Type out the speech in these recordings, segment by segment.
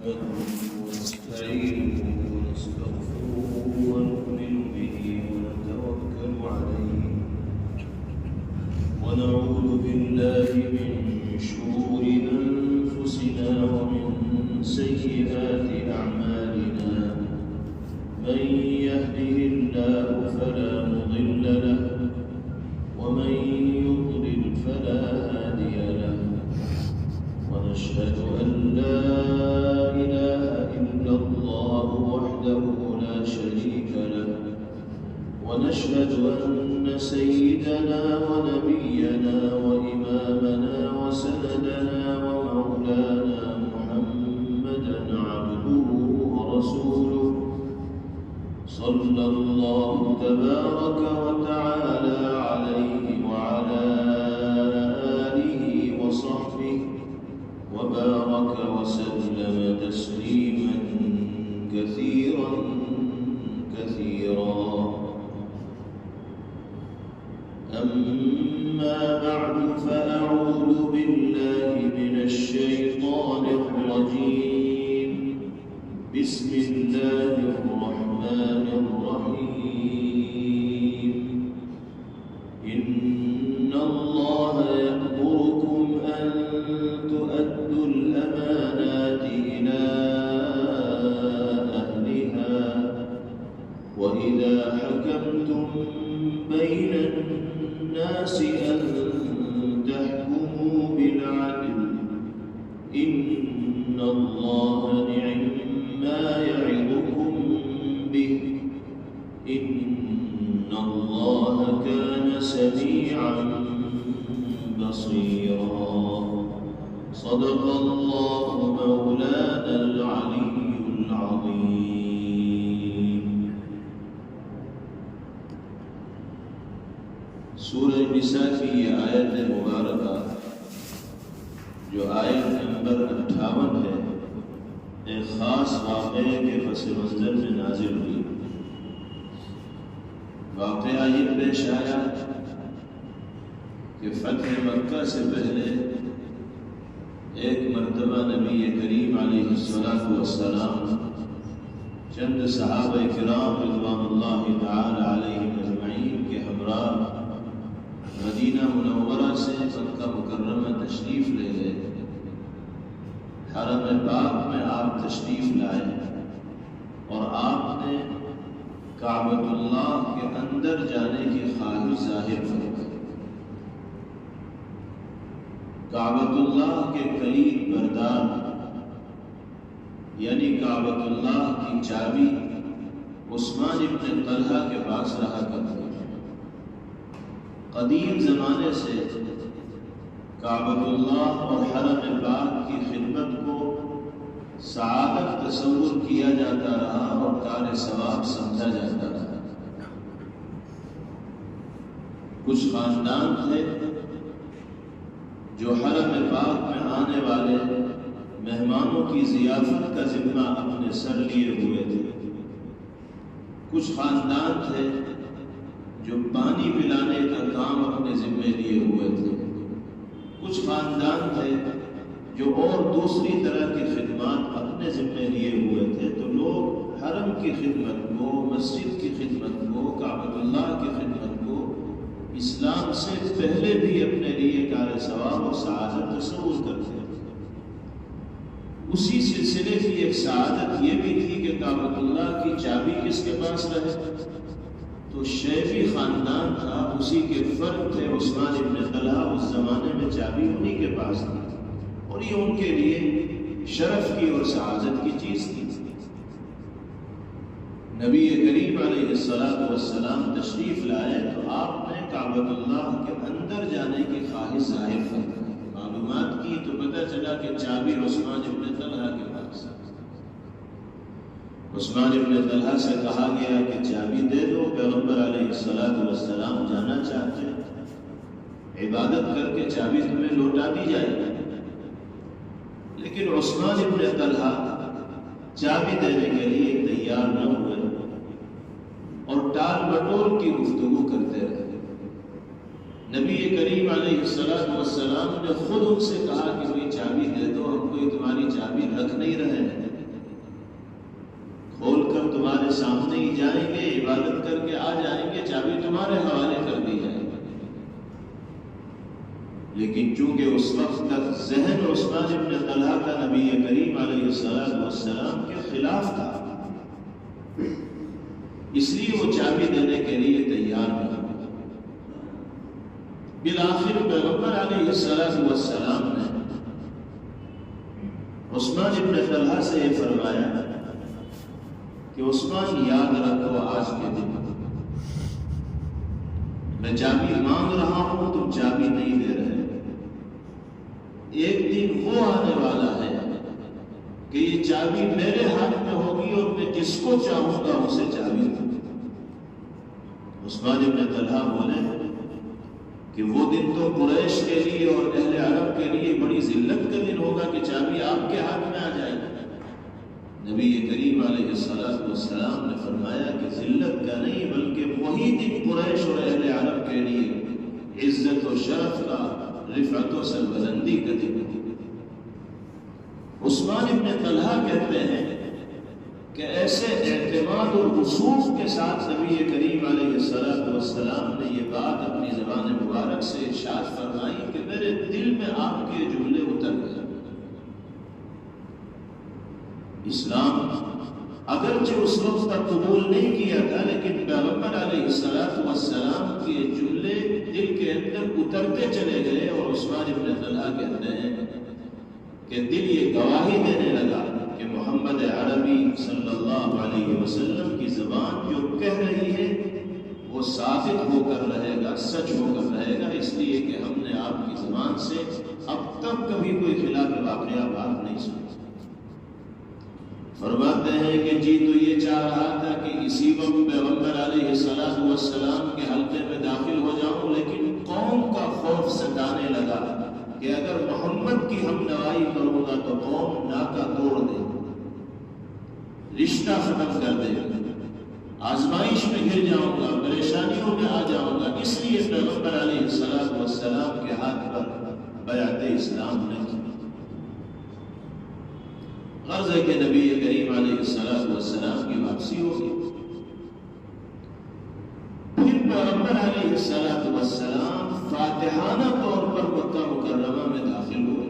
ونستعينه ونستغفره ونؤمن به ونتوكل عليه ونعوذ بالله من شرور أنفسنا ومن سيئات أعمالنا من يهده الله فلا مضل له ومن يضلل فلا هادي له ونشهد أن لا إله إلا الله وحده لا شريك له ونشهد أن سيدنا ونبينا وإمامنا وسندنا ومولانا محمدا عبده ورسوله صلى الله تبارك وتعالى عليه وعلى آله وصحبه وبارك وسلم تسليما كثيرا كثيرا. أما بعد فأعوذ بالله من الشيطان الرجيم. بسم الله الرحمن الرحيم. إن الله يأمركم أن تؤدوا الأمانات إلى أهلها وإذا حكمتم بين الناس أن تحكموا بالعدل إن الله نعم ما يعظكم به إن الله كان سميعا بصيرا. صدق الله مولانا العلي العظيم. سورہ نساء کی یہ آیت مبارکہ جو آیت نمبر 58 ہے، ایک خاص واقعے کے پس منظر میں نازل ہوئی. واقعہ یہ پیش آیا کہ فتح مکہ سے پہلے ایک مرتبہ نبی کریم علیہ السلام چند صحابہ کرام رضوان اللہ تعالی علیہم اجمعین کے ہمراہ مدینہ منورہ سے مکہ مکرمہ تشریف لے گئے. حرم پاک میں آپ تشریف لائے اور آپ نے کعبۃ اللہ کے اندر جانے کی خواہش ظاہر فرمائی. کعبۃ اللہ کے کلید بردار یعنی کعبۃ اللہ کی چابی عثمان ابن طلحہ کے پاس رہا کرتی. قدیم زمانے سے کعبۃ اللہ اور حرم پاک کی خدمت کو سعادت تصور کیا جاتا رہا اور کار ثواب سمجھا جاتا رہا. کچھ خاندان تھے جو حرم پاک میں آنے والے مہمانوں کی ضیافت کا ذمہ اپنے سر لیے ہوئے تھے. کچھ خاندان تھے جو پانی پلانے کا کام اپنے ذمے لیے ہوئے تھے. کچھ خاندان تھے جو اور دوسری طرح کی خدمات اپنے ذمے لیے ہوئے تھے. تو لوگ حرم کی خدمت کو، مسجد کی خدمت کو، کعبۃ اللہ کی خدمت کو اسلام سے پہلے بھی اپنے لیے کار ثواب اور سعادت تصور کرتے ہیں. اسی سلسلے کی ایک سعادت یہ بھی تھی کہ کعبۃ اللہ کی چابی کس کے پاس رہے. تو شیفی خاندان تھا، اسی کے فرد تھے عثمان ابن طلحہ. اس زمانے میں چابی انہی کے پاس تھی اور یہ ان کے لیے شرف کی اور سعادت کی چیز تھی. نبی کریم علیہ السلام تشریف لائے تو آپ نے کعبۃ اللہ کے اندر جانے کی خواہش ظاہر فرمائی. معلومات کی تو پتہ چلا کہ چابی عثمان ابن طلحہ کے پاس. عثمان ابن طلحہ سے کہا گیا کہ چابی دے دو، پیغمبر علیہ السلام جانا چاہتے ہیں، عبادت کر کے چابی تمہیں لوٹا دی جائے گی. لیکن عثمان ابن طلحہ چابی دینے کے لیے تیار نہ ہوئے اور ٹال مٹول کی گفتگو کرتے رہے. نبی کریم علیہ السلام نے خود ان سے کہا کہ کوئی چابی دے دو، ہم کوئی تمہاری چابی رکھ نہیں رہے ہیں. سامنے ہی جائیں گے، عبادت کر کے آ جائیں گے، چابی تمہارے حوالے کر دی جائے گی۔ لیکن چونکہ اس وقت تک ذہن عثمان بن طلحہ کا نبی کریم علیہ السلام کے خلاف تھا، اس لیے وہ چابی دینے کے لیے تیار نہیں۔ بالآخر پیغمبر علیہ السلام نے عثمان بن طلحہ سے یہ فرمایا کہ عثمان یاد رکھو آج کے دن میں چابی مانگ رہا ہوں، تم چابی نہیں دے رہے۔ ایک دن وہ آنے والا ہے کہ یہ چابی میرے ہاتھ میں ہوگی اور میں جس کو چاہوں گا اسے چابی دوں۔ عثمان بن طلحہ بولے کہ وہ دن تو قریش کے لیے اور اہل عرب کے لیے بڑی ذلت کا دن ہوگا کہ چابی آپ کے ہاتھ میں آ جائے گی۔ نبی کریم علیہ السلام نے فرمایا کہ ذلت کا نہیں بلکہ وہی دن قریش اور اہل عرب کے لیے عزت و شرف کا، رفعت و سربلندی کا دن۔ عثمان بن طلحہ کہتے ہیں کہ ایسے اعتماد اور وثوق کے ساتھ نبی کریم علیہ السلام نے یہ بات اپنی زبان مبارک سے ارشاد فرمائی کہ میرے دل میں آپ کے جملے اتر گئے۔ اسلام اگرچہ اس وقت تک قبول نہیں کیا تھا، لیکن پیغمبر علیہ السلام کے جملے دل کے اندر اترتے چلے گئے، اور عثمان بن طلحہ کہتے ہیں کہ دل یہ گواہی دینے لگا کہ محمد عربی صلی اللہ علیہ وسلم کی زبان جو کہہ رہی ہے وہ ثابت ہو کر رہے گا، سچ ہو کر رہے گا، اس لیے کہ ہم نے آپ کی زبان سے اب تک کبھی کوئی خلاف واقعہ بات نہیں سنی۔ فرماتے ہیں کہ جی تو یہ چاہ رہا تھا کہ اسی وقت پیغمبر علیہ السلام کے حلقے میں داخل ہو جاؤں، لیکن قوم کا خوف ستانے لگا کہ اگر محمد کی ہم نوائی کروں گا تو قوم ناکا توڑ دے، رشتہ ختم کر دے، آزمائش میں گر جاؤں گا، پریشانیوں میں آ جاؤں گا، اس لیے پیغمبر علیہ السلام کے ہاتھ پر بیعت اسلام نے کی۔ غرض ہے کہ نبی کریم علیہ السلام کی واپسی ہوگی۔ پھر پیغمبر علیہ السلام فاتحانہ طور پر مکہ مکرمہ میں داخل ہوئے۔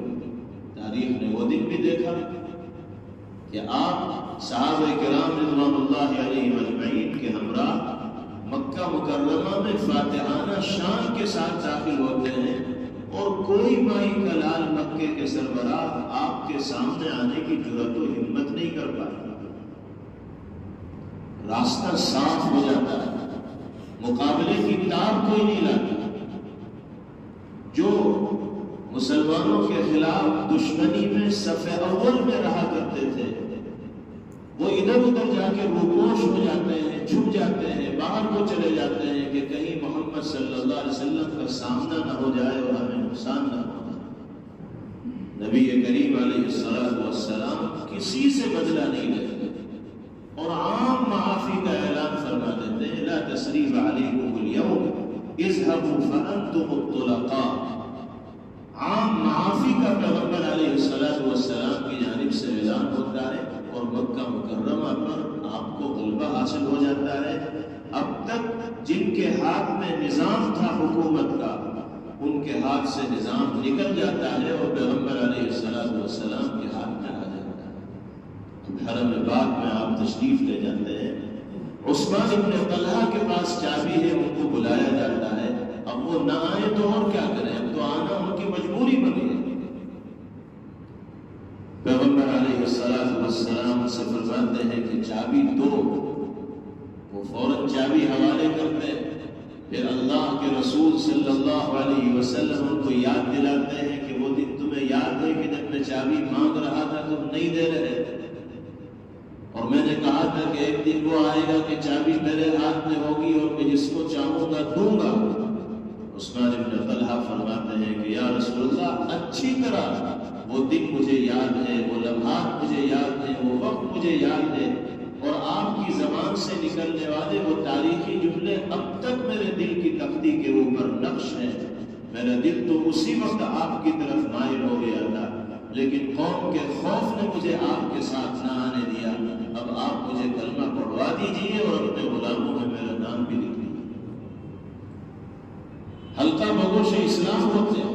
تاریخ نے وہ دن بھی دیکھا کہ آپ صحابہ کرام رضوان اللہ علیہم اجمعین کے ہمراہ مکہ مکرمہ میں فاتحانہ شان کے ساتھ داخل ہوتے ہیں، اور کوئی مائی کا لال مکے کے سربراہ آپ کے سامنے آنے کی جرأت و ہمت نہیں کر پاتا۔ راستہ صاف ہو جاتا ہے، مقابلے کی تاب کوئی نہیں لاتا۔ جو مسلمانوں کے خلاف دشمنی میں صف اول میں رہا کرتے تھے، وہ ادھر ادھر جا کے روپوش ہو جاتے ہیں، چھپ جاتے ہیں، باہر کو چلے جاتے ہیں کہ کہیں محمد صلی اللہ علیہ وسلم کا سامنا نہ ہو جائے اور ہمیں نقصان نہ ہو جائے۔ نبی کریم علیہ السلام کسی سے بدلہ نہیں لیتے اور عام معافی کا اعلان فرما دیتے ہیں، لا تثریب علیکم اليوم اذهبوا فانتم الطلقاء۔ عام معافی کا پیغمبر علیہ السلام کی جانب سے اعلان ہوتا ہے، اور مکہ مکرمہ پر آپ کو غلبہ حاصل ہو جاتا ہے۔ اب تک جن کے ہاتھ میں نظام تھا حکومت کا، ان کے ہاتھ سے نظام نکل جاتا ہے اور پیغمبر علیہ السلام کے ہاتھ میں آ جاتا ہے۔ حرم پاک میں آپ تشریف لے جاتے ہیں، عثمان بن طلحہ کے پاس چابی ہے، ان کو بلایا جاتا ہے۔ اب وہ نہ آئے تو اور کیا کریں، اب تو آنا ان کی مجبوری بنی ہے۔ پیغمبر علیہ السلام سے فرماتے ہیں کہ چابی دو، وہ فوراً چابی حوالے کرتے ہیں۔ پھر اللہ کے رسول صلی اللہ علیہ وسلم ان کو یاد دلاتے ہیں کہ وہ دن تمہیں یاد ہے کہ جب میں چابی مانگ رہا تھا تم نہیں دے رہے تھے، اور میں نے کہا تھا کہ ایک دن وہ آئے گا کہ چابی میرے ہاتھ میں ہوگی اور میں جس کو چاہوں گا دوں گا۔ عثمان بن طلحہ فرماتے ہیں کہ یا رسول اللہ، اچھی طرح وہ دن مجھے یاد ہے، وہ لمحات مجھے یاد ہیں، وہ وقت مجھے یاد ہے، اور آپ کی زبان سے نکلنے والے وہ تاریخی جملے اب تک میرے دل کی تختی کے اوپر نقش ہیں۔ میرا دل تو اسی وقت آپ کی طرف مائل ہو گیا تھا، لیکن قوم کے خوف نے مجھے آپ کے ساتھ نہ آنے دیا۔ اب آپ مجھے کلمہ پڑھوا دیجیے بگوش اسلام ہوتے ہیں،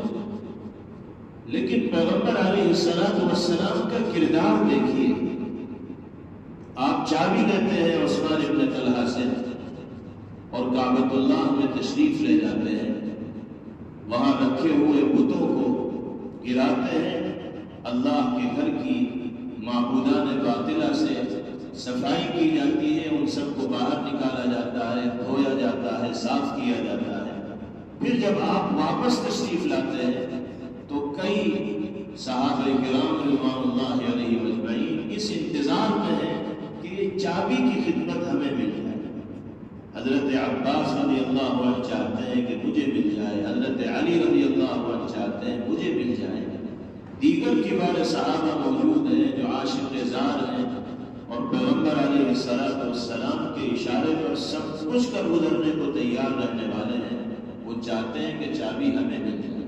لیکن پیغمبر علیہ السلام کا کردار دیکھیے. آپ چابی لیتے ہیں عثمان ابن طلحہ سے اور کعبۃ اللہ میں تشریف لے جاتے ہیں، وہاں رکھے ہوئے بتوں کو گراتے ہیں، اللہ کے گھر کی معبودان باطلہ سے صفائی کی جاتی ہے، ان سب کو باہر نکالا جاتا ہے، دھویا جاتا ہے، صاف کیا جاتا ہے. پھر جب آپ واپس تشریف لاتے ہیں تو کئی صحابہ کرام رضوان اللہ علیہ اجمعین اس انتظار میں ہیں کہ یہ چابی کی خدمت ہمیں مل جائے. حضرت عباس رضی اللہ عنہ چاہتے ہیں کہ مجھے مل جائے، حضرت علی رضی اللہ عنہ چاہتے ہیں مجھے مل جائے. دیگر کبار صحابہ موجود ہیں جو عاشق زار ہیں اور پیغمبر علیہ السلام کے اشارے پر سب کچھ کر گزرنے کو تیار رہنے والے ہیں. وہ چاہتے ہیں کہ چابی ہمیں مل جائے،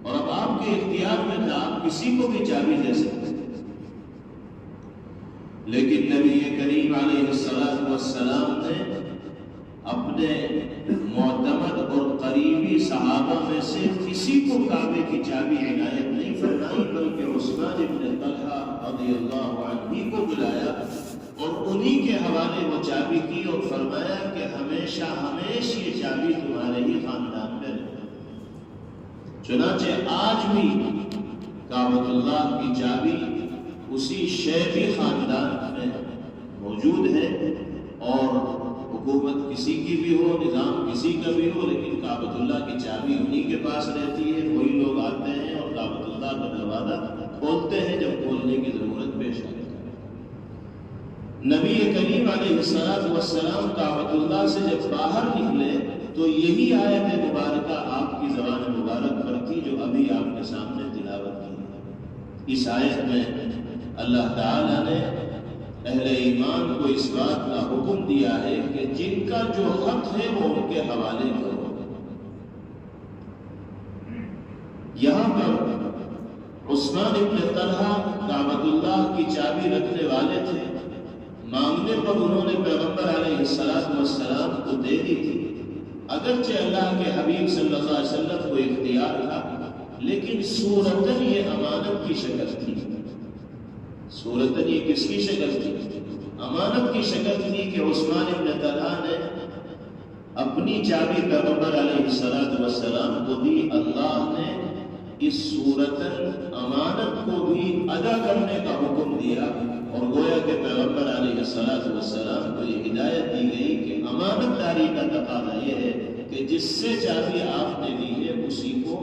اور اب آپ کے اختیار میں تھا، آپ کسی کو بھی چابی دے سکتے. لیکن نبی کریم علیہ السلام نے اپنے معتمد اور قریبی صحابہ میں سے کسی کو کعبے کی چابی عنایت نہیں فرمائی، بلکہ عثمان ابن طلحہ رضی اللہ عنہ کو بلایا اور انہی کے حوالے وہ چابی کی اور فرمایا کہ ہمیشہ ہمیشہ یہ چابی تمہارے ہی خاندان میں رہے. چنانچہ آج بھی کعبۃ اللہ کی چابی اسی شیخی خاندان میں موجود ہے، اور حکومت کسی کی بھی ہو، نظام کسی کا بھی ہو، لیکن کعبۃ اللہ کی چابی انہی کے پاس رہتی ہے. وہی لوگ آتے ہیں اور کعبۃ اللہ کا دروازہ کھولتے ہیں جب کھولنے کی ضرورت پیش آتی ہے. نبی کریم علیہ السلام کعبۃ اللہ سے جب باہر نکلے تو یہی آیت مبارکہ آپ کی زبان مبارک پر تھی جو ابھی آپ کے سامنے تلاوت کی. اس آیت میں اللہ تعالیٰ نے اہل ایمان کو اس بات کا حکم دیا ہے کہ جن کا جو حق ہے وہ ان کے حوالے کرو. یہاں پر عثمان ابن طلحہ کعبۃ اللہ کی چابی رکھنے والے تھے. مانگنے پر انہوں نے پیغمبر علیہ السلام کو دے دی تھی. اگرچہ اللہ کے حبیب صلی اللہ علیہ وسلم کو اختیار تھا، لیکن صورتاً یہ امانت کی شکل تھی. صورتاً یہ کس کی شکل تھی؟ امانت کی شکل تھی کہ عثمان ابن طلحہ نے اپنی چابی پیغمبر علیہ السلام کو دی. اللہ نے اس صورتاً امانت کو بھی ادا کرنے کا حکم دیا، اور گویا کہ پیغمبر علیہ السلام کو یہ ہدایت دی گئی کہ امانت داری کا تقاضا یہ ہے کہ جس سے چابی آپ نے دی ہے اسی کو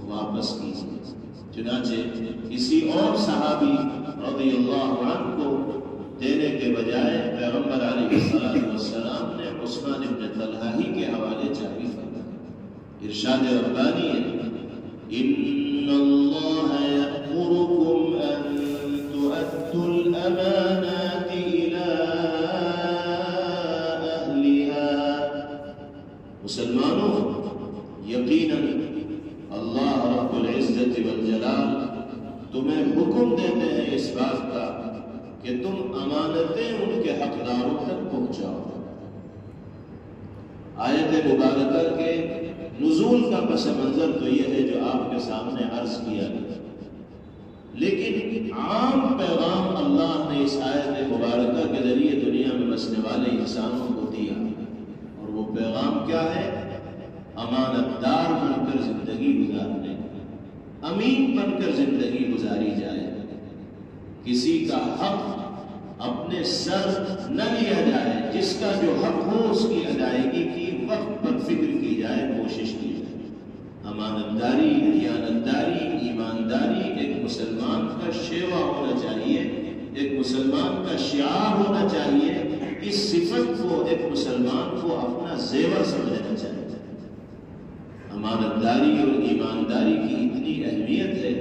واپس کیجیے. چنانچہ کسی اور صحابی رضی اللہ عنہ کو دینے کے بجائے پیغمبر علیہ السلام نے عثمان ابن طلحہ ہی کے حوالے چابی فرمائی. ارشاد ربانی ہے، ان اللہ یأمرکم ان تؤدوا الامانات الى اہلها. مسلمانوں، یقیناً اللہ رب العزت والجلال تمہیں حکم دیتے ہیں اس بات کا کہ تم امانتیں ان کے حقداروں تک پہنچاؤ. آیت مبارکہ کے نزول کا پس منظر تو یہ ہے جو آپ کے سامنے عرض کیا گیا، لیکن عام پیغام اللہ نے اس آیت مبارکہ کے ذریعے دنیا میں بسنے والے انسانوں کو دیا، اور وہ پیغام کیا ہے؟ امانت دار بن کر زندگی گزارنے، امین بن کر زندگی گزاری جائے. کسی کا حق اپنے سر نہ لیا جائے، جس کا جو حق ہو اس کی ادائیگی کی وقت پر فکر کی جائے، کوشش کی جائے. امانت داری، دیانتداری، ایمانداری ایک مسلمان کا شیوا ہونا چاہیے، ایک مسلمان کا شعار ہونا چاہیے. اس صفت کو ایک مسلمان کو اپنا زیور سمجھنا چاہیے. امانت داری اور ایمانداری کی اتنی اہمیت ہے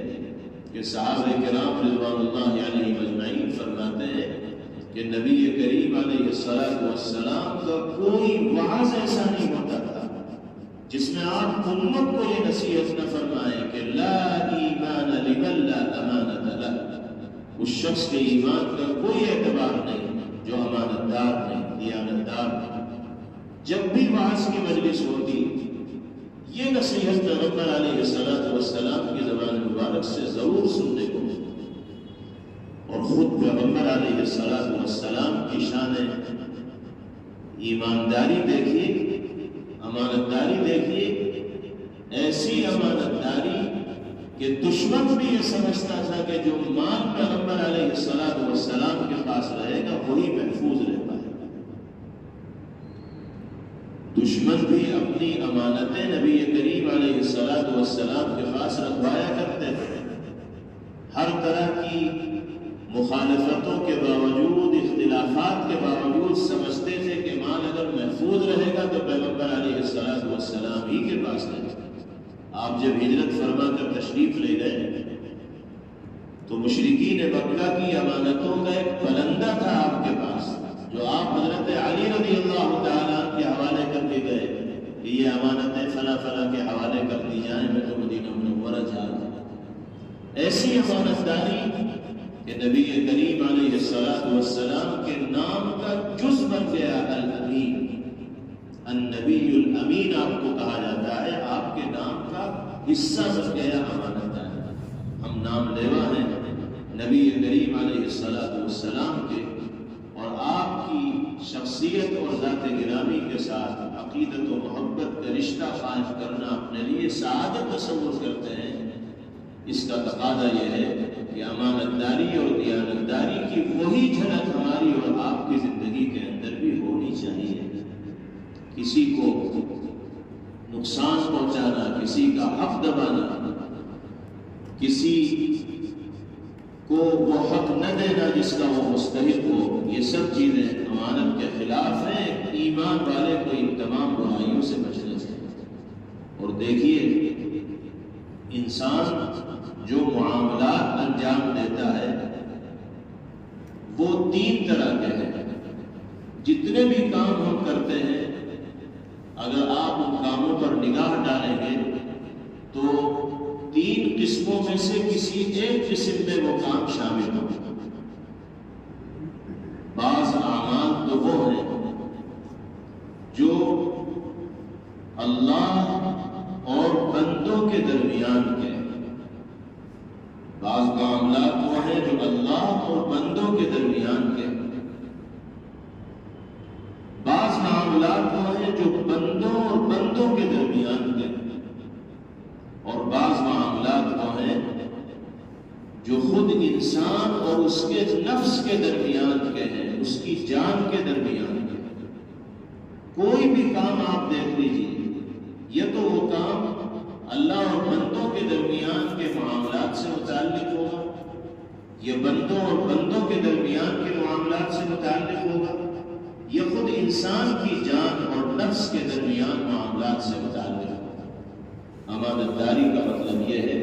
کہ صحابہ کرام رضوان اللہ علیہ اجمعین فرماتے ہیں کہ نبی کریم علیہ السلام کا کوئی وعظ ایسا نہیں ہوتا تھا جس میں آپ امت کو یہ نصیحت نہ فرمائیں کہ لا ایمان لمن لا امانت لہ. اس شخص کے ایمان کا کوئی اعتبار نہیں جو امانت دار نہیں، دیانت دار نہیں. جب بھی وعظ کی مجلس ہوتی یہ نصیحت پیغمبر علیہ السلام کی زبان مبارک سے ضرور سننے کو ملی، اور خود پیغمبر علیہ السلام کی شان ایمانداری دیکھیے، امانتداری دیکھیے، ایسی امانتداری کہ دشمن بھی یہ سمجھتا تھا کہ جو مال پیغمبر علیہ السلام کے پاس رہے گا وہی محفوظ رہ پائے گا۔ دشمن بھی اپنی امانتیں نبی کریم علیہ السلام کے پاس رکھوایا کرتے تھے، ہر طرح کی مخالفتوں کے باوجود، اختلافات کے باوجود سمجھتے تھے کہ مال اگر محفوظ رہے گا تو پیغمبر علیہ السلام ہی کے پاس رہے گا۔ آپ جب ہجرت فرما کر تشریف لے گئے تو مشرکین مکہ کی امانتوں کا ایک پلندہ تھا آپ کے پاس، جو آپ حضرت علی رضی اللہ تعالیٰ کے حوالے کر کے گئے کہ یہ امانتیں فلاں فلاں کے حوالے کر دی جائیں، میں تو مدینہ منورہ جا رہا ہوں۔ ایسی امانتداری کہ نبی کریم علیہ السلام کے نام کا جز بن گیا الامین، النبی الامین آپ کو کہا جاتا ہے، آپ کے نام کا حصہ بن گیا امانتداری۔ ہم نام لیوا ہیں نبی کریم علیہ السلام کے، اور آپ کی شخصیت اور ذات گرامی کے ساتھ عقیدت و محبت کا رشتہ قائم کرنا اپنے لیے سعادت تصور کرتے ہیں۔ اس کا تقاضا یہ ہے کہ امانتداری اور دیانتداری کی وہی جھلک ہماری اور آپ کی زندگی کے اندر بھی ہونی چاہیے۔ کسی کو نقصان پہنچانا، کسی کا حق دبانا، کسی کو وہ حق نہ دینا جس کا وہ مستحق ہو، یہ سب چیزیں امانت کے خلاف ہیں۔ ایمان والے کو ان تمام برائیوں سے بچنا چاہیے۔ اور دیکھیے، انسان جو معاملات انجام دیتا ہے وہ تین طرح کے ہیں۔ جتنے بھی کام ہم کرتے ہیں، اگر آپ ان کاموں پر نگاہ ڈالیں گے تو تین قسموں میں سے کسی ایک قسم میں وہ کام شامل ہوں۔ بعض اعمال تو وہ ہیں جو اللہ اور بندوں کے درمیان کے، بعض معاملات وہ ہیں جو اللہ اور بندوں کے درمیان کے، بعض معاملات وہ ہیں جو بندوں اور بندوں کے درمیان کے، اور بعض معاملات وہ ہیں جو خود انسان اور اس کے نفس کے درمیان کے ہیں، اس کی جان کے درمیان کے۔ کوئی بھی کام آپ دیکھ لیجیے، یہ تو وہ کام اللہ اور بندوں کے درمیان کے معاملات سے متعلق ہوگا، یہ بندوں اور بندوں کے درمیان کے معاملات سے متعلق ہوگا، یہ خود انسان کی جان اور نفس کے درمیان معاملات سے متعلق ہوگا۔ امانتداری کا مطلب یہ ہے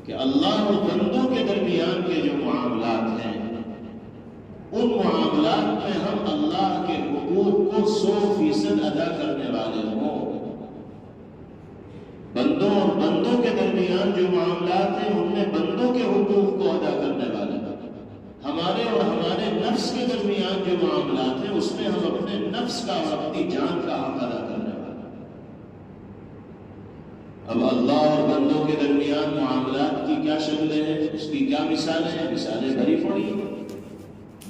کہ اللہ اور بندوں کے درمیان کے جو معاملات ہیں، ان معاملات میں ہم اللہ کے حقوق کو 100% ادا کرنے والے ہوں۔ بندوں اور بندوں کے درمیان جو معاملات ہیں ان میں بندوں کے حقوق کو ادا کرنے والے ہیں۔ ہمارے اور ہمارے نفس کے درمیان جو معاملات ہیں اس میں ہم اپنے نفس کا اور اپنی جان کا حق ادا کرنے والے ہیں۔ اب اللہ اور بندوں کے درمیان معاملات کی کیا شکلیں ہیں، اس کی کیا مثالیں ہیں؟ مثالیں بھری پڑی ہیں۔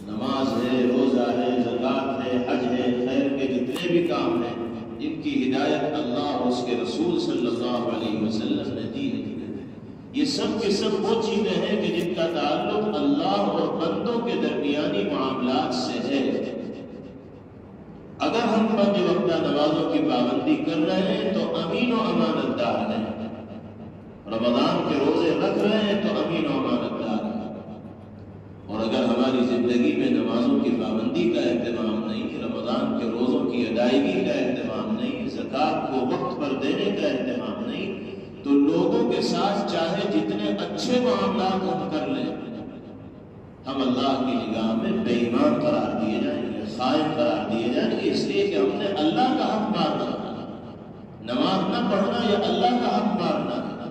نماز ہے، روزہ ہے، زکوٰۃ ہے، حج ہے، خیر کے جتنے بھی کام ہیں، ان کی ہدایت اللہ اور اس کے رسول صلی اللہ علیہ وسلم نے دی ہے۔ یہ سب کے سب وہ چیزیں ہیں کہ جن کا تعلق اللہ اور بندوں کے درمیانی معاملات سے ہے۔ اگر ہم 5 وقتہ نمازوں کی پابندی کر رہے ہیں تو امین و امانت دار ہیں، رمضان کے روزے رکھ رہے ہیں تو امین و امانت دار ہیں، اور اگر ہماری زندگی میں نمازوں کی پابندی کا اہتمام نہیں، رمضان کے روزوں کی ادائیگی کا اہتمام نہیں، زکوٰۃ کو وقت پر دینے کا اہتمام نہیں، تو لوگوں کے ساتھ چاہے جتنے اچھے معاملات ہم کر لیں، ہم اللہ کی نگاہ میں بے ایمان قرار دیے جائیں گے، خائن قرار دیے جائیں گے، اس لیے کہ ہم نے اللہ کا حق مارنا ہے۔ نماز نہ پڑھنا یہ اللہ کا حق مارنا ہے،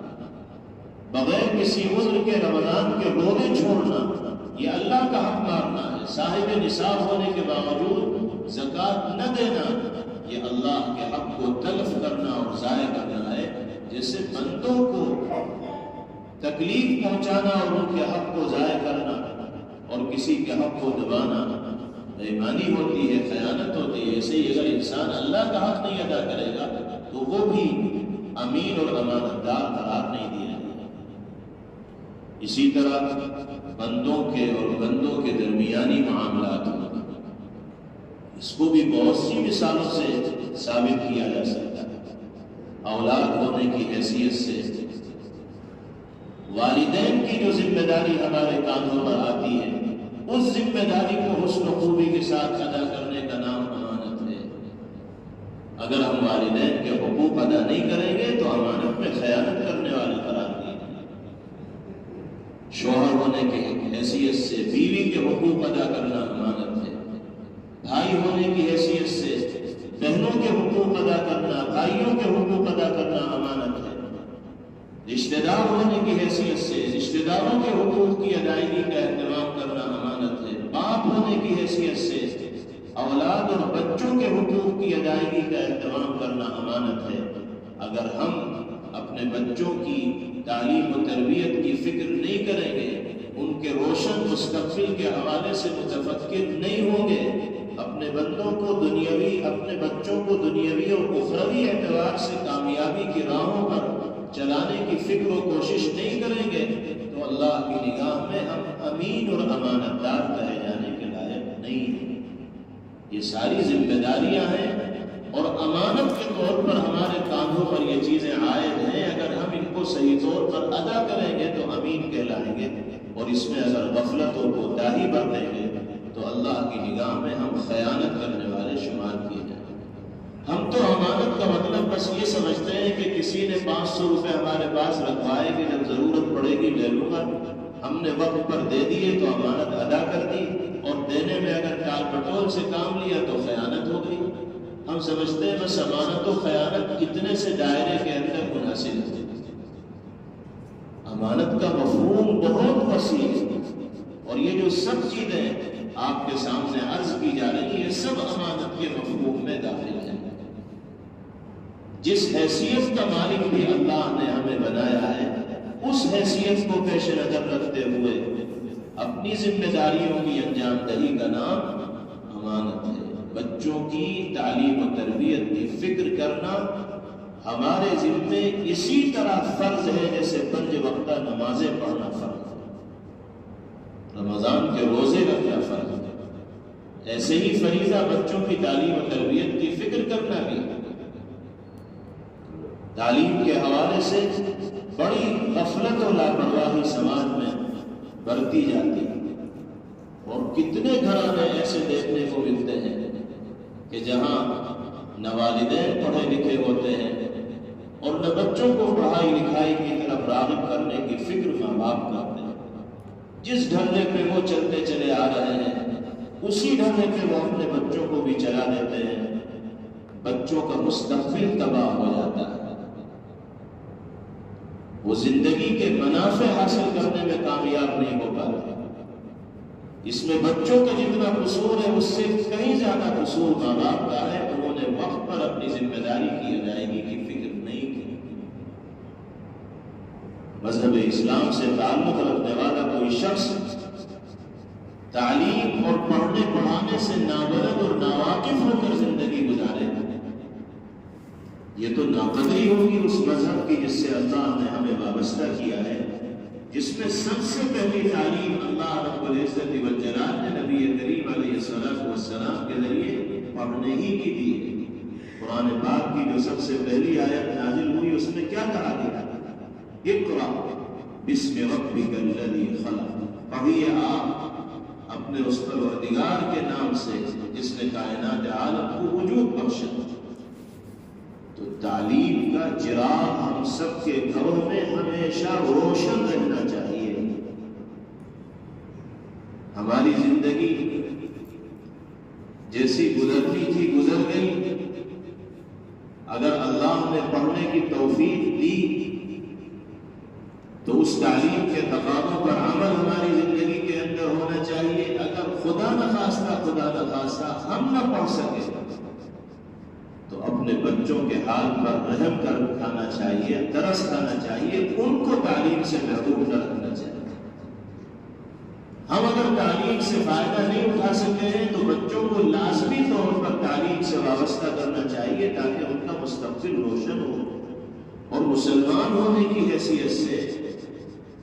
بغیر کسی عذر کے رمضان کے روزے چھوڑنا یہ اللہ کا حق مارنا ہے، صاحب نصاب ہونے کے باوجود زکوٰۃ نہ دینا یہ اللہ کے حق کو تلف کرنا اور ضائع کرنا ہے، جیسے بندوں کو تکلیف پہنچانا اور ان کے حق کو ضائع کرنا اور کسی کے حق کو دبانا بےایمانی ہوتی ہے، خیانت ہوتی ہے۔ ایسے ہی اگر انسان اللہ کا حق نہیں ادا کرے گا تو وہ بھی امین اور امانت دار قرار نہیں دیا جائے۔ اسی طرح بندوں کے اور بندوں کے درمیانی معاملات ہوتے، اس کو بھی بہت سی مثالوں سے ثابت کیا جا سکتا ہے۔ اولاد ہونے کی حیثیت سے والدین کی جو ذمہ داری ہمارے کاندھوں پر آتی ہے، اس ذمہ داری کو حسن و خوبی کے ساتھ ادا کرنے کا نام امانت ہے۔ اگر ہم والدین کے حقوق ادا نہیں کریں گے تو امانت میں خیانت کرنے والے قرار دیے جائیں گے۔ شوہر ہونے کی حیثیت سے بیوی کے حقوق ادا کرنا امانت ہے۔ بھائی ہونے کی حیثیت سے بہنوں کے حقوق ادا کرنا، بھائیوں کے حقوق ادا کرنا امانت ہے۔ رشتہ دار ہونے کی حیثیت سے رشتہ داروں کے حقوق کی ادائیگی کا اہتمام کرنا امانت ہے۔ باپ ہونے کی حیثیت سے اولاد اور بچوں کے حقوق کی ادائیگی کا اہتمام کرنا امانت ہے۔ اگر ہم اپنے بچوں کی تعلیم و تربیت کی فکر نہیں کریں گے، ان کے روشن مستقبل کے حوالے سے متفکر نہیں ہوں گے، اپنے بچوں کو دنیاوی اور اخروی اعتبار سے کامیابی کی راہوں پر چلانے کی فکر و کوشش نہیں کریں گے، تو اللہ کی نگاہ میں ہم امین اور امانت دار کہے جانے کے لائق نہیں ہیں۔ یہ ساری ذمہ داریاں ہیں اور امانت کے طور پر ہمارے کاندھوں پر یہ چیزیں عائد ہیں۔ اگر ہم ان کو صحیح طور پر ادا کریں گے تو امین کہلائیں گے، اور اس میں اگر غفلت اور کوتاہی برتیں گے تو اللہ کی نگاہ میں ہم خیانت کرنے والے شمار کیے جائیں گے۔ ہم تو امانت کا مطلب بس یہ سمجھتے ہیں کہ کسی نے 500 روپے ہمارے پاس رکھوائے کہ جب ضرورت پڑے گی لے لوں گا، ہم نے وقت پر دے دیے تو امانت ادا کر دی، اور دینے میں اگر ٹال مٹول سے کام لیا تو خیانت ہو گئی۔ ہم سمجھتے ہیں بس امانت و خیانت اتنے سے دائرے کے اندر منحصر ہے۔ امانت کا مفہوم بہت وسیع ہے، اور یہ جو سب چیزیں آپ کے سامنے عرض کی جا رہی ہیں، یہ سب امانت کے مفہوم میں داخل ہیں۔ جس حیثیت کا مالک بھی اللہ نے ہمیں بنایا ہے، اس حیثیت کو پیش نظر رکھتے ہوئے اپنی ذمہ داریوں کی انجام دہی کا نام امانت ہے۔ بچوں کی تعلیم و تربیت کی فکر کرنا ہمارے ذمے اسی طرح فرض ہے جیسے 5 وقتہ نمازیں پڑھنا فرض ہے، رمضان کے روزے رکھنا فرض ہے، ایسے ہی فریضہ بچوں کی تعلیم و تربیت کی فکر کرنا بھی ہے۔ تعلیم کے حوالے سے بڑی غفلت و لاپرواہی سماج میں برتی جاتی ہے، اور کتنے گھرانے ایسے دیکھنے کو ملتے ہیں کہ جہاں نہ والدین پڑھے لکھے ہوتے ہیں اور نہ بچوں کو پڑھائی لکھائی کی طرف راغب کرنے کی فکر ماں باپ کرتے ہیں۔ جس ڈھرے پہ وہ چلتے چلے آ رہے ہیں اسی ڈھرے پہ وہ اپنے بچوں کو بھی چلا دیتے ہیں، بچوں کا مستقبل تباہ ہو جاتا ہے، وہ زندگی کے منافع حاصل کرنے میں کامیاب نہیں ہو پاتے۔ اس میں بچوں کا جتنا قصور ہے اس سے کہیں زیادہ قصور ماں باپ کا ہے، انہوں نے وقت پر اپنی ذمہ داری کی ادائیگی کی فکر نہیں کی۔ مذہب اسلام سے تعلق رکھنے والا کوئی شخص تعلیم اور پڑھنے پڑھانے سے نابلد اور ناواقف ہو کر زندگی گزارے، یہ تو ناقدری ہوگی اس مذہب کی جس سے اللہ نے ہمیں وابستہ کیا ہے، جس میں سب سے پہلی تعلیم اللہ رب العزت والجلال نے نبی کریم علیہ السلام کے ذریعے پڑھنے ہی کی دی۔ قرآن پاک کی جو سب سے پہلی آیت نازل ہوئی اس میں کیا کہا گیا؟ اقرأ بسم ربک الذی خلق، پڑھیے آپ اپنے اس پروردگار کے نام سے جس نے کائنات عالم کو وجود بخشا۔ تو تعلیم کا چراغ ہم سب کے گھروں میں ہمیشہ روشن رہنا چاہیے۔ ہماری زندگی جیسی گزرنی تھی گزر گئی، اگر اللہ نے پڑھنے کی توفیق دی تو اس تعلیم کے تقاضوں پر عمل ہماری زندگی کے اندر ہونا چاہیے۔ اگر خدا نخواستہ ہم نہ پڑھ سکے تو اپنے بچوں کے حال پر رحم کھانا چاہیے، ترس کھانا چاہیے، ان کو تعلیم سے محروم نہ رکھنا چاہیے۔ ہم اگر تعلیم سے فائدہ نہیں اٹھا سکتے ہیں تو بچوں کو لازمی طور پر تعلیم سے وابستہ کرنا چاہیے تاکہ ان کا مستقبل روشن ہو، اور مسلمان ہونے کی حیثیت سے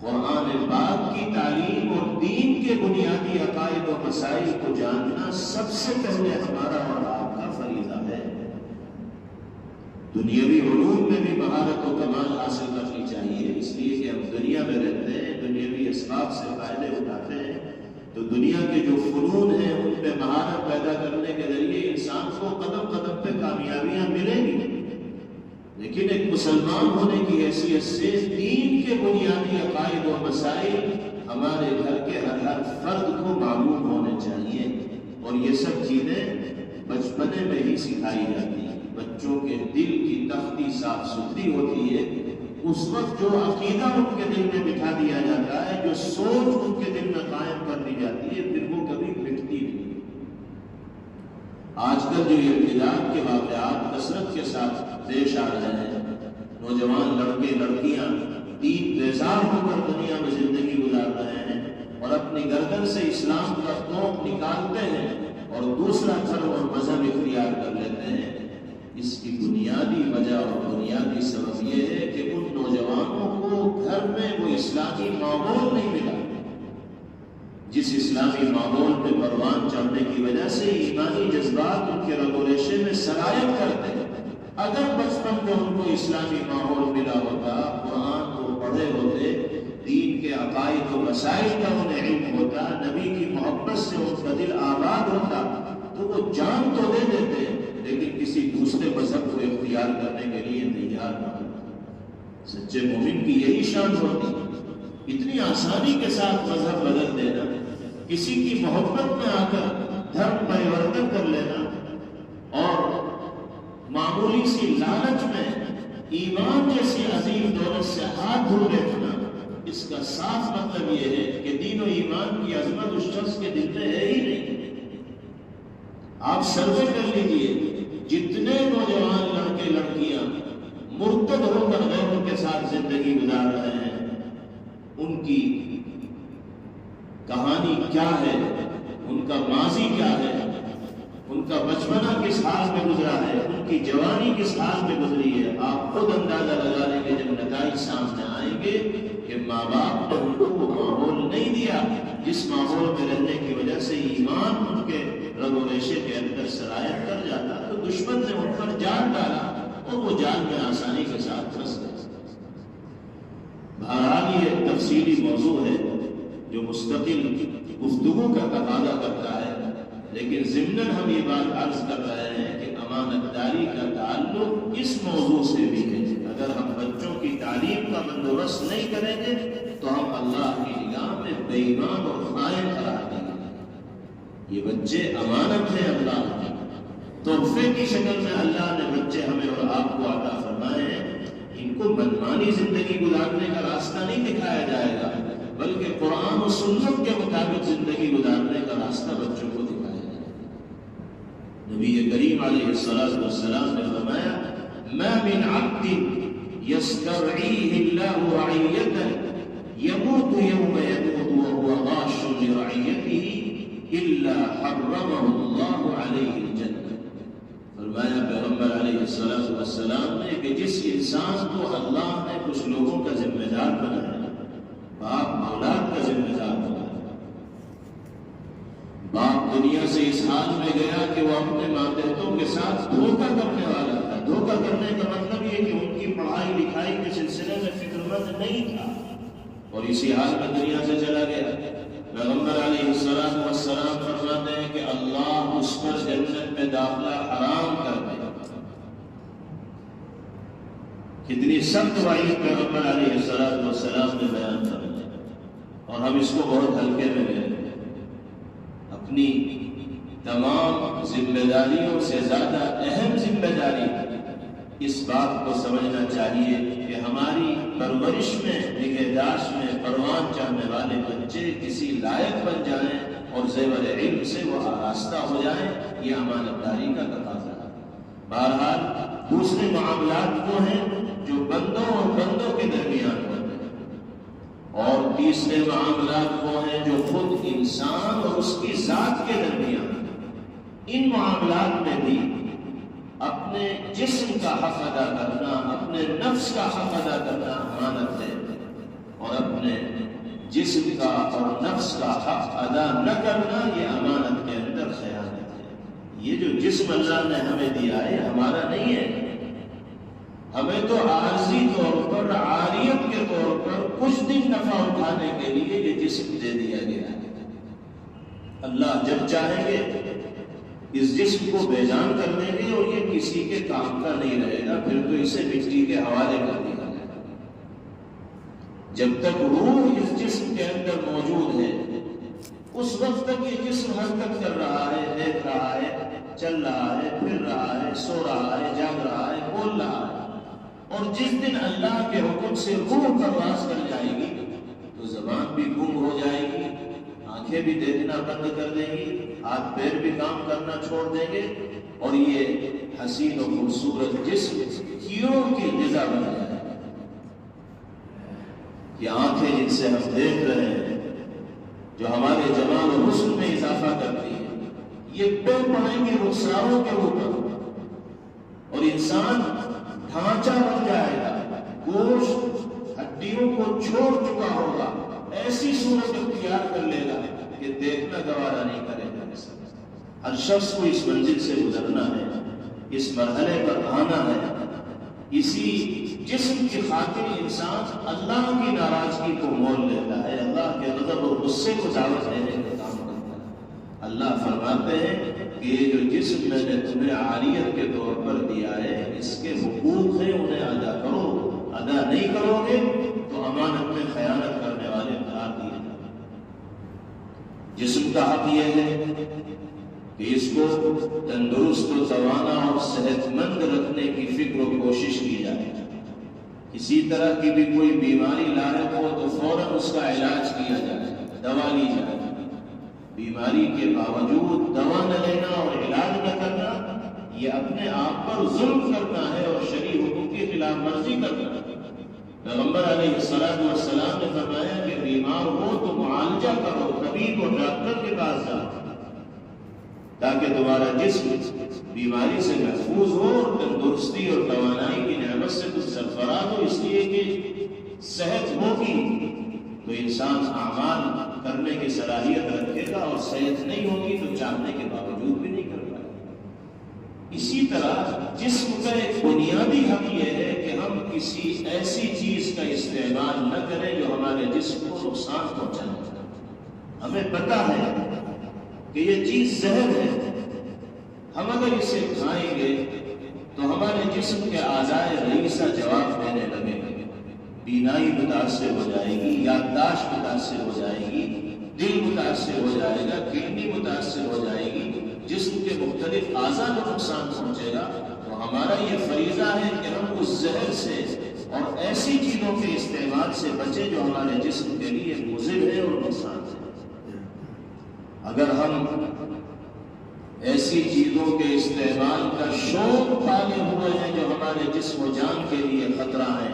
قرآن پاک کی تعلیم اور دین کے بنیادی عقائد و مسائل کو جاننا سب سے پہلے ہمارا اور آپ کا فریضہ ہے۔ دنیاوی علوم میں بھی مہارت و کمال حاصل کرنی چاہیے، اس لیے کہ ہم دنیا میں رہتے ہیں، دنیاوی اسباب سے فائدے اٹھاتے ہیں، تو دنیا کے جو فنون ہیں ان پہ مہارت پیدا کرنے کے ذریعے انسان کو قدم قدم پہ کامیابیاں ملیں گی، لیکن ایک مسلمان ہونے کی حیثیت سے دین کے بنیادی عقائد و مسائل ہمارے گھر کے ہر فرد کو معلوم ہونے چاہیے، اور یہ سب چیزیں بچپنے میں ہی سکھائی جاتی ہیں۔ بچوں کے دل کی تختی صاف ستھری ہوتی ہے، اس وقت جو عقیدہ ان کے دل میں بٹھا دیا جاتا ہے، جو سوچ ان کے دل میں قائم کر دی جاتی ہے، پھر وہ کبھی مٹتی نہیں۔ آج کل جو ارتداد کے واقعات کثرت کے ساتھ پیش آ رہے ہیں، نوجوان لڑکے لڑکیاں دین بیزار ہو کر دنیا میں زندگی گزار رہے ہیں اور اپنی گردن سے اسلام کا توق نکالتے ہیں اور دوسرا دھرم اور مذہب اختیار کر لیتے ہیں۔ اس کی بنیادی وجہ اور بنیادی سبب یہ ہے کہ ان نوجوانوں کو گھر میں وہ اسلامی ماحول نہیں ملا، جس اسلامی ماحول میں پروان چڑھنے کی وجہ سے ایمانی جذبات ان کے رگ و ریشے میں سرایت کرتے ہیں۔ اگر بچپن میں ان کو اسلامی ماحول ملا ہوتا، قرآن کو پڑھے ہوتے، دین کے عقائد و مسائل کا انہیں علم ہوتا، نبی کی محبت سے ان کا دل آباد ہوتا، تو وہ جان تو دے دیتے لیکن کسی دوسرے مذہب کو اختیار کرنے کے لیے تیار نہ ہوتا۔ سچے مومن کی یہی شان ہوتی، اتنی آسانی کے ساتھ مذہب بدل دینا، کسی کی محبت میں آ کر دھرم پریورتن کر لینا، اور معمولی سی لالچ میں ایمان جیسی عظیم دولت سے ہاتھ دھو بیٹھنا۔ اس کا صاف مطلب یہ ہے کہ دین و ایمان کی عظمت اس شخص کے دل میں ہے ہی نہیں۔ آپ سروے کر لیجئے، جتنے نوجوان لڑکے لڑکیاں مرتد ہو کر غیروں کے ساتھ زندگی گزار رہے ہیں، ان کی کہانی کیا ہے، ان کا ماضی کیا ہے، ان کا بچپنا کس حال میں گزرا ہے، ان کی جوانی کس حال میں گزری ہے، آپ خود اندازہ لگا لیں گے جب نتائج سامنے آئیں گے کہ ماں باپ نے ان کو وہ ماحول نہیں دیا جس ماحول میں رہنے کی وجہ سے ایمان ان کے رگ و ریشے کے اندر سرایت کر جاتا، تو دشمن نے ان پر جال ڈالا اور وہ جال میں آسانی کے ساتھ پھنس گئے۔ بہرحال یہ ایک تفصیلی موضوع ہے جو مستقل گفتگو کا تقاضا کرتا ہے، لیکن ضمناً ہم یہ بات عرض کر رہے ہیں کہ امانت داری کا تعلق اس موضوع سے بھی ہے۔ اگر ہم بچوں کی تعلیم کا بندوبست نہیں کریں گے تو ہم اللہ کی نگاہ میں بے ایمان اور خائن قرار دیں گے۔ یہ بچے امانت ہے اللہ کی، تحفے کی شکل میں اللہ نے بچے ہمیں اور آپ کو عطا فرمائے ہیں۔ ان کو منمانی زندگی گزارنے کا راستہ نہیں دکھایا جائے گا، بلکہ قرآن و سنت کے مطابق زندگی گزارنے کا راستہ بچوں کو دکھایا جائے گا۔ نبی کریم علیہ الصلوۃ والسلام نے فرمایا، ما من عبد يسترعيه الله رعية يموت يوم يموت وهو غاش لرعيته إلا حرمه الله عليه الجنة۔ فرمایا پیغمبر علیہ الصلوۃ والسلام نے کہ جس انسان کو اللہ نے کچھ لوگوں کا ذمہ دار بنایا، باپ اولاد کا ذمہ دار بنایا، باپ دنیا سے اس حال میں گیا کہ وہ اپنے ماتحتوں کے ساتھ دھوکہ کرنے والا تھا۔ دھوکہ کرنے کا مطلب یہ کہ ان کی پڑھائی لکھائی کے سلسلے میں فکر مند نہیں تھا، اور اسی حال میں دنیا سے چلا گیا۔ پیغمبر علیہ السلام والسلام فرماتے ہیں کہ اللہ اس پر جنت میں داخلہ حرام کر دے۔ کتنی سخت وعید پیغمبر علیہ السلام والسلام نے بیان فرمائی، اور ہم اس کو بہت ہلکے میں لے رہے ہیں۔ اپنی تمام ذمہ داریوں سے زیادہ اہم ذمہ داری اس بات کو سمجھنا چاہیے کہ ہماری پرورش میں، نگہداشت میں پروان چاہنے والے بچے کسی لائق بن جائیں اور زیور علم سے وہ آراستہ ہو جائیں، یہ امانت داری کا تقاضا ہے۔ بہرحال دوسرے معاملات وہ ہیں جو بندوں اور بندوں کے درمیان ہوتے ہیں، اور تیسرے معاملات وہ ہیں جو خود انسان اور اس کی ذات کے درمیان ہیں۔ ان معاملات میں بھی اپنے جسم کا حق ادا کرنا، اپنے نفس کا حق ادا کرنا امانت ہے، اور اپنے جسم کا اور نفس کا حق ادا نہ کرنا یہ امانت کے اندر خیانت ہے۔ یہ جو جسم اللہ نے ہمیں دیا ہے ہمارا نہیں ہے، ہمیں تو عارضی طور پر، عاریت کے طور پر کچھ دن نفع اٹھانے کے لیے یہ جسم دے دیا گیا ہے۔ اللہ جب چاہیں گے اس جسم کو بے جان کر دیں گے اور یہ کسی کے کام کا نہیں رہے گا، پھر تو اسے مٹی کے حوالے کر دیا جائے گا۔ جب تک روح اس جسم کے اندر موجود ہے اس وقت تک یہ جسم حرکت کر رہا ہے، دیکھ رہا ہے، چل رہا ہے، پھر رہا ہے، سو رہا ہے، جاگ رہا ہے، بول رہا ہے، اور جس دن اللہ کے حکم سے روح پرواز کر جائے گی تو زبان بھی گم ہو جائے گی، آنکھیں بھی دیکھنا بند کر دیں گی، ہاتھ پیر بھی کام کرنا چھوڑ دیں گے، اور یہ حسین و خوبصورت جسم کیڑوں کی غذا بن جائے گا۔ یہ آنکھیں جن سے ہم دیکھ رہے ہیں، جو ہمارے جمال و حسن میں اضافہ کرتی ہیں، یہ پہ پڑیں گے رخساروں کے اوپر، اور انسان ڈھانچہ بن جائے گا، گوشت ہڈیوں کو چھوڑ چکا ہوگا، ایسی صورت اختیار کر لے گا کہ دیکھنا گوارا نہیں کرے گا۔ ہر شخص کو اس منزل سے گزرنا ہے، اس مرحلے پر آنا ہے۔ اسی جسم کی خاطر انسان اللہ کی ناراضگی کو مول لیتا ہے، اللہ کے غضب اور غصے کو دعوت دینے کا کام کرتا ہے۔ اللہ فرماتے ہیں کہ یہ جو جسم میں نے تمہیں عاریت کے طور پر دیا ہے، اس کے حقوق ہیں، انہیں ادا کرو، ادا نہیں کرو گے تو امانت میں خیانت کرنے والے قرار دیے جائیں۔ جسم کا حق یہ ہے کہ اس کو تندرست و توانا اور صحت مند رکھنے کی فکر و کوشش کی جائے۔ کسی طرح کی بھی کوئی بیماری لاحق ہو تو فوراً اس کا علاج کیا جائے، دوا لی جائے۔ بیماری کے باوجود دوا نہ لینا اور علاج نہ کرنا یہ اپنے آپ پر ظلم کرنا ہے اور شرعی حکم کی خلاف ورزی کرنا ہے۔ پیغمبر علیہ السلام نے فرمایا کہ بیمار ہو تو معالجہ کرو، طبیب اور ڈاکٹر کے پاس جاؤ، تاکہ تمہارا جسم بیماری سے محفوظ ہو اور تندرستی اور توانائی کی نعمت سے کچھ سرفراز ہو۔ اس لیے کہ صحت ہوگی تو انسان اعمال کرنے کی صلاحیت رکھے گا، اور صحت نہیں ہوگی تو چاہنے کے باوجود بھی نہیں کر پائے گا۔ اسی طرح جسم کا ایک بنیادی حق یہ ہے کہ ہم کسی ایسی چیز کا استعمال نہ کریں جو ہمارے جسم کو نقصان پہنچائے۔ ہمیں پتہ ہے کہ یہ چیز زہر ہے، ہم اگر اسے کھائیں گے تو ہمارے جسم کے اعضائے رئیسہ جواب دینے لگیں گے، بینائی متاثر ہو جائے گی، یادداشت متاثر ہو جائے گی، دل متاثر ہو جائے گا، کڈنی متاثر ہو جائے گی، جسم کے مختلف اعضاء کو نقصان پہنچے گا۔ تو ہمارا یہ فریضہ ہے کہ ہم اس زہر سے اور ایسی چیزوں کے استعمال سے بچیں جو ہمارے جسم کے لیے مضر ہے اور نقصان ہے۔ اگر ہم ایسی چیزوں کے استعمال کا شوق پالے ہوئے ہیں جو ہمارے جسم و جان کے لیے خطرہ ہیں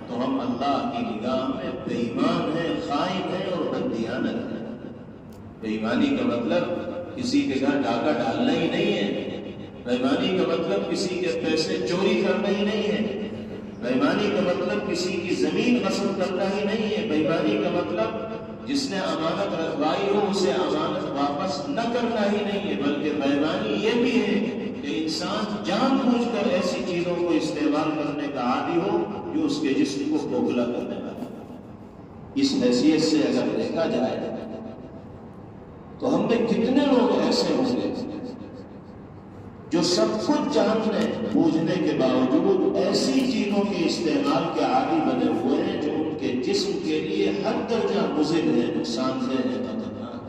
تو ہم اللہ کی نگاہ میں بے ایمان ہیں، خائن ہیں اور بددیانت ہیں۔ بے ایمانی کا مطلب کسی کے گھر ڈاکہ ڈالنا ہی نہیں ہے، بے ایمانی کا مطلب کسی کے پیسے چوری کرنا ہی نہیں ہے، بے ایمانی کا مطلب کسی کی زمین غصب کرنا ہی نہیں ہے، بے ایمانی کا مطلب جس نے امانت رکھوائی ہو اسے امانت واپس نہ کرنا ہی نہیں ہے، بلکہ بے ایمانی یہ بھی ہے کہ انسان جان بوجھ کر ایسی چیزوں کو استعمال کرنے کا عادی ہو جو اس کے جسم کو کھوکھلا کرنے والا۔ اس حیثیت سے اگر دیکھا جائے تو ہم میں کتنے لوگ ایسے ہوں گے جو سب کچھ جاننے بوجھنے کے باوجود ایسی چیزوں کے استعمال کے عادی بنے ہوئے ہیں جو ان کے جسم کے لیے ہر درجہ مضر ہے، نقصان دہ ہے، خطرناک۔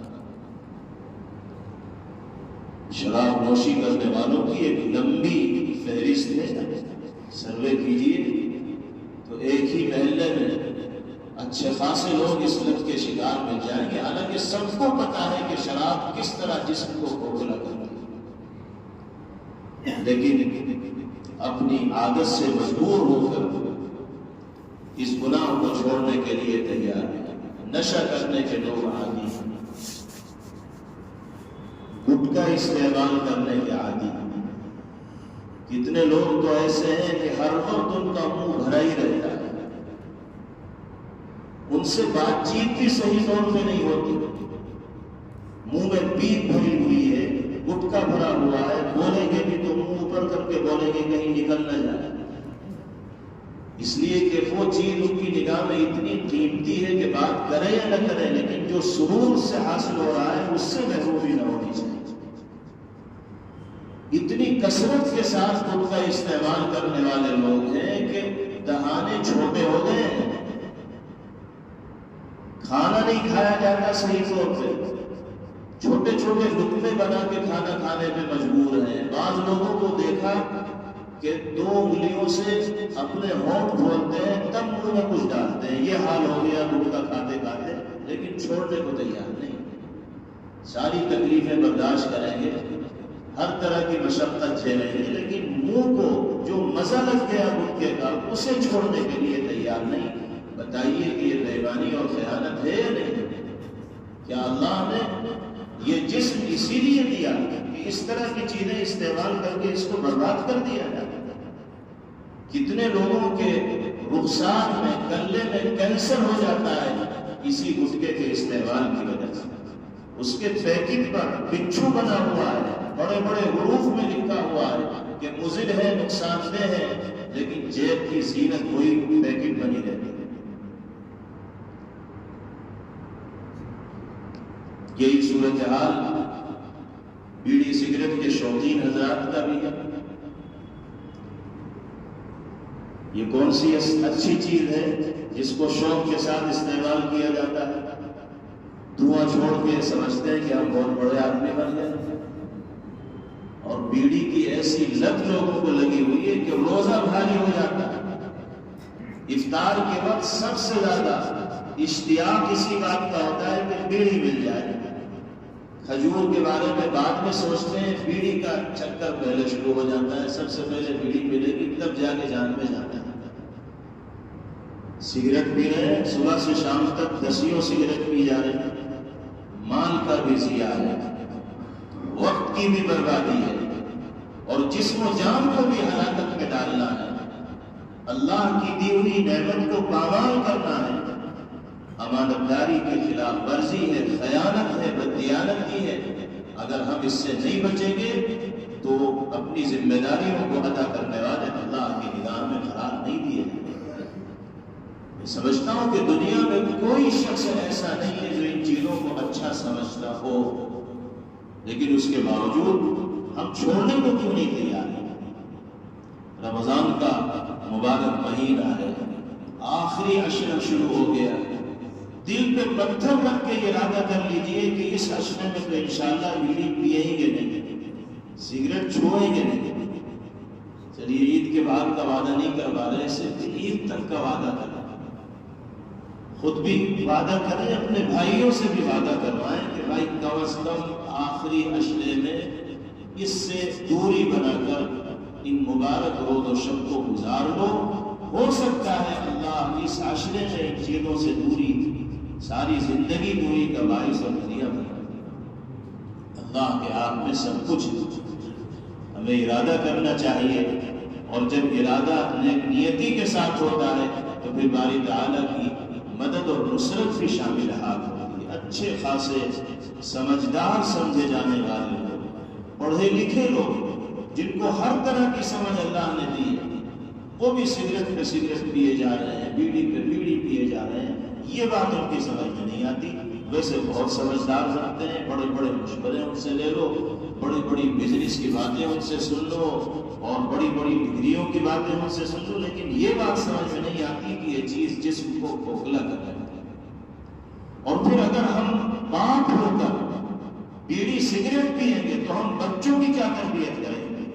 شراب نوشی کرنے والوں کی ایک لمبی فہرست ہے، سروے کیجیے تو ایک ہی محلے میں اچھے خاصے لوگ اس لت کے شکار مل جائیں گے، حالانکہ سب کو پتا ہے کہ شراب کس طرح جسم کو کھوکھلا کرتی ہے، لیکن اپنی عادت سے مجبور ہو کر اس گناہ کو چھوڑنے کے لیے تیار ہیں۔ نشہ کرنے کے لوگ عادی ہیں، گٹکا استعمال کرنے کے عادی ہیں۔ کتنے لوگ تو ایسے ہیں کہ ہر وقت ان کا منہ بھرا ہی رہتا ہے، ان سے بات چیت بھی صحیح طور پہ نہیں ہوتی، منہ میں پیپ بھری ہوئی ہے، گٹکا بھرا ہوا ہے، بولیں گے بھی تو منہ اوپر کر کے بولیں گے کہیں نکل نہ جائے، اس لیے کہ وہ چیز ان کی نگاہ میں اتنی قیمتی ہے کہ بات کرے یا نہ کرے، لیکن جو سرور سے حاصل ہو رہا ہے اس سے محرومی نہ ہونی چاہیے۔ اتنی کثرت کے ساتھ گٹکا استعمال کرنے والے لوگ ہیں کہ دہانے چھوٹے ہو گئے ہیں، کھانا نہیں کھایا جاتا صحیح طور پہ، چھوٹے چھوٹے لقمے بنا کے کھانا کھانے پہ مجبور ہیں۔ بعض لوگوں کو دیکھا کہ 2 انگلیوں سے اپنے ہونٹ کھولتے ہیں تب منہ میں کچھ ڈالتے ہیں، یہ حال ہو گیا گٹکا کھاتے کھاتے، لیکن چھوڑنے کو تیار نہیں، ساری تکلیفیں برداشت کریں گے، ہر طرح کی مشقت جھیلیں گے، لیکن منہ کو جو مزہ لگ گیا گٹکے کا اسے چھوڑنے کے لیے تیار نہیں۔ بتائیے کہ یہ بے ایمانی اور خیانت ہے یا نہیں؟ کیا اللہ نے یہ جسم اسی لیے دیا کہ اس طرح کی چیزیں استعمال کر کے اس کو برباد کر دیا جائے؟ کتنے لوگوں کے رخسار میں، گلے میں کینسر ہو جاتا ہے اسی گٹکے کے استعمال کی وجہ سے۔ اس کے پیکٹ پر بچھو بنا ہوا ہے، بڑے بڑے حروف میں لکھا ہوا ہے کہ مضر ہے، نقصان دہ ہے، لیکن جیب کی زینت وہی پیکٹ بنی رہتی ہے۔ یہی صورتحال بیڑی سگریٹ کے شوقین حضرات کا بھی ہے۔ یہ کون سی اچھی چیز ہے جس کو شوق کے ساتھ استعمال کیا جاتا ہے؟ دھواں چھوڑ کے سمجھتے ہیں کہ ہم بہت بڑے آدمی بن گئے، اور بیڑی کی ایسی لت لوگوں کو لگی ہوئی ہے کہ روزہ بھاری ہو جاتا ہے۔ افطار کے وقت سب سے زیادہ اشتیاق اسی بات کا ہوتا ہے کہ بیڑی مل جائے، کھجور کے بارے میں بعد میں سوچتے ہیں، بیڑی کا چکر پہلے شروع ہو جاتا ہے، سب سے پہلے بیڑی ملے گی تب جا کے جان میں جاتا ہے۔ سگریٹ پی رہے ہیں، صبح سے شام تک 10 سگریٹ پی جا رہے ہیں، مال کا بھی ضیاع ہے، وقت کی بھی بربادی ہے، اور جسم و جان کو بھی ہلاکت میں ڈالنا ہے، اللہ کی دی ہوئی نعمت کو پامال کرنا ہے، امانتداری کی خلاف ورزی ہے، خیانت ہے، بددیانتی ہے۔ اگر ہم اس سے نہیں بچیں گے تو اپنی ذمہ داریوں کو ادا کرنے والے اللہ کی نگاہ میں قرار نہیں دیے جائیں گے۔ میں سمجھتا ہوں کہ دنیا میں کوئی شخص ایسا نہیں ہے جو ان چیزوں کو اچھا سمجھتا ہو، لیکن اس کے باوجود ہم چھوڑنے کو کیوں نہیں تیار ہیں؟ رمضان کا مبارک مہینہ ہے، آخری عشرہ شروع ہو گیا، دل پہ پتھر رکھ کے ارادہ کر لیجئے کہ اس عشرے میں تو انشاءاللہ بیڑی پیئیں گے نہیں، سگریٹ چھوئیں گے نہیں۔ چلیے عید کے بعد کا وعدہ نہیں کروا رہے، صرف عید تک کا وعدہ کریں، خود بھی وعدہ کریں، اپنے بھائیوں سے بھی وعدہ کروائیں کہ بھائی کم از کم آخری عشرے میں اس سے دوری بنا کر ان مبارک روز و شب کو گزار لو۔ ہو سکتا ہے اللہ اس عشرے میں ان چیزوں سے دوری، ساری زندگی دوری کا باعث اور ذریعہ بنا۔ اللہ کے ہاتھ میں سب کچھ، ہمیں ارادہ کرنا چاہیے، اور جب ارادہ نیک نیتی کے ساتھ ہوتا ہے تو پھر باری تعالیٰ کی مدد اور نصرت بھی شامل ہاتھ ہوتی ہے۔ اچھے خاصے سمجھدار سمجھے جانے والے لوگ، پڑھے لکھے لوگ جن کو ہر طرح کی سمجھ اللہ نے دی ہے، وہ بھی سگریٹ پہ سگریٹ پیے جا رہے ہیں، بیڑی پہ بیڑی پیے جا رہے ہیں۔ یہ بات ان کی سمجھ میں نہیں آتی۔ ویسے بہت سمجھدار رہتے ہیں، بڑے بڑے مشورے ان سے لے لو، بڑی بڑی بزنس کی باتیں ان سے سن لو، اور بڑی بڑی ڈگریوں کی باتیں ان سے سن لو، لیکن یہ بات سمجھ میں نہیں آتی کہ یہ چیز جسم کو کھوکھلا کر رہی ہے۔ اور پھر اگر ہم باپ ہو کر بیڑی سگریٹ پیئیں گے تو ہم بچوں کی کیا تربیت کریں گے؟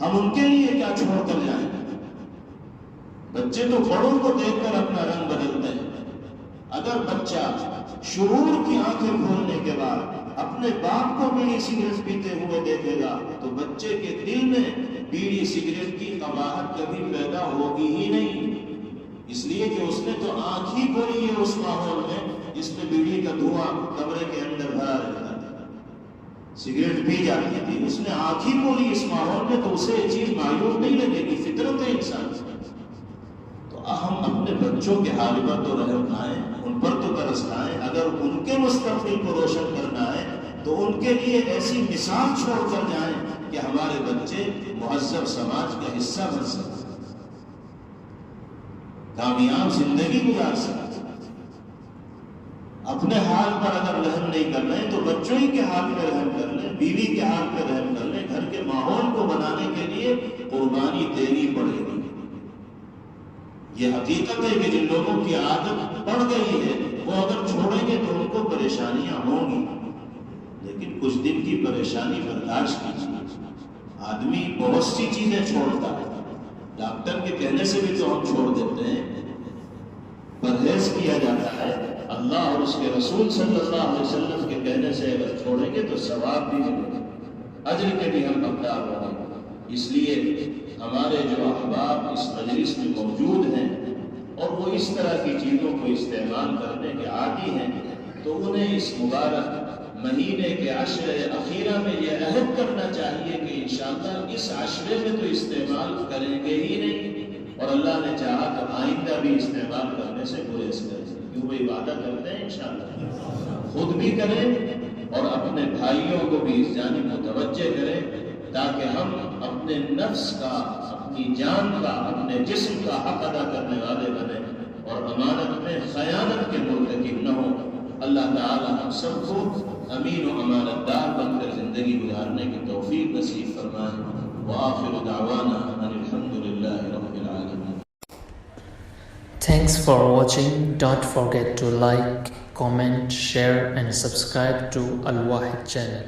ہم ان کے لیے کیا چھوڑ کر جائیں گے؟ بچے تو بڑوں کو دیکھ کر اپنا رنگ بدلتے ہیں۔ اگر بچہ شعور کی آنکھیں کھولنے کے بعد اپنے باپ کو بیڑی سگریٹ پیتے ہوئے دیکھے گا تو بچے کے دل میں بیڑی سگریٹ کی قباحت کبھی پیدا ہوگی ہی نہیں، اس لیے کہ اس نے تو آنکھ ہی کھولی ہے اس ماحول میں جس میں بیڑی کا دھواں کمرے کے اندر بھرا رہتا تھا، سگریٹ پی جاتی تھی، اس نے آنکھ ہی کھولی اس ماحول میں، تو اسے یہ چیز معیوب نہیں لگے گی، فطرت ہے انسان سے۔ تو ہم اپنے بچوں کے حال پر تو رحم کھائیں، ان پر تو ترس کھائیں، اگر ان کے مستقبل کو روشن کرنا ہے تو ان کے لیے ایسی مثال چھوڑ کر جائیں کہ ہمارے بچے مہذب سماج کا حصہ بن سکیں، کامیاب زندگی گزار سکیں۔ اپنے حال پر اگر رحم نہیں کر رہے تو بچوں ہی کے حال پہ رحم کر لیں، بیوی کے حال پہ رحم کر لیں، گھر کے ماحول کو بنانے کے لیے قربانی دینی پڑے گی۔ یہ حقیقت ہے کہ جن لوگوں کی عادت پڑ گئی ہے وہ اگر چھوڑیں گے تو ان کو پریشانیاں ہوں گی، لیکن کچھ دن کی پریشانی برداشت کیجیے۔ آدمی بہت سی چیزیں چھوڑتا ہے، ڈاکٹر کے کہنے سے بھی تو ہم چھوڑ دیتے ہیں، پرہیز کیا جاتا ہے، اللہ اور اس کے رسول صلی اللہ علیہ وسلم کے کہنے سے اگر چھوڑیں گے تو ثواب بھی ملے گا، اجر کے بھی ہم حقدار ہوں گے۔ اس لیے ہمارے جو احباب اس مجلس میں موجود ہیں اور وہ اس طرح کی چیزوں کو استعمال کرنے کے عادی ہیں، تو انہیں اس مبارک مہینے کے عشر اخیرہ میں یہ عہد کرنا چاہیے کہ انشاءاللہ اس عشرے میں تو استعمال کریں گے ہی نہیں، اور اللہ نے چاہا تو آئندہ بھی استعمال کرنے سے گریز کریں، کیوں وہ وعدہ کرتے ہیں انشاءاللہ خود بھی کریں اور اپنے بھائیوں کو بھی اس جانب متوجہ کریں، تاکہ ہم اپنے نفس کا، اپنی جان کا، اپنے جسم کا حق ادا کرنے والے بنیں اور امانت میں خیانت کے مرتکب نہ ہوں۔ اللہ تعالی ہم سب کو امین و امانت دار بن کر زندگی گزارنے کی توفیق نصیب فرمائے۔ وآخر دعوانا ان الحمد للہ رب العالمین۔ Thanks for watching. Don't forget to like, comment, share and subscribe to Al Wahid channel.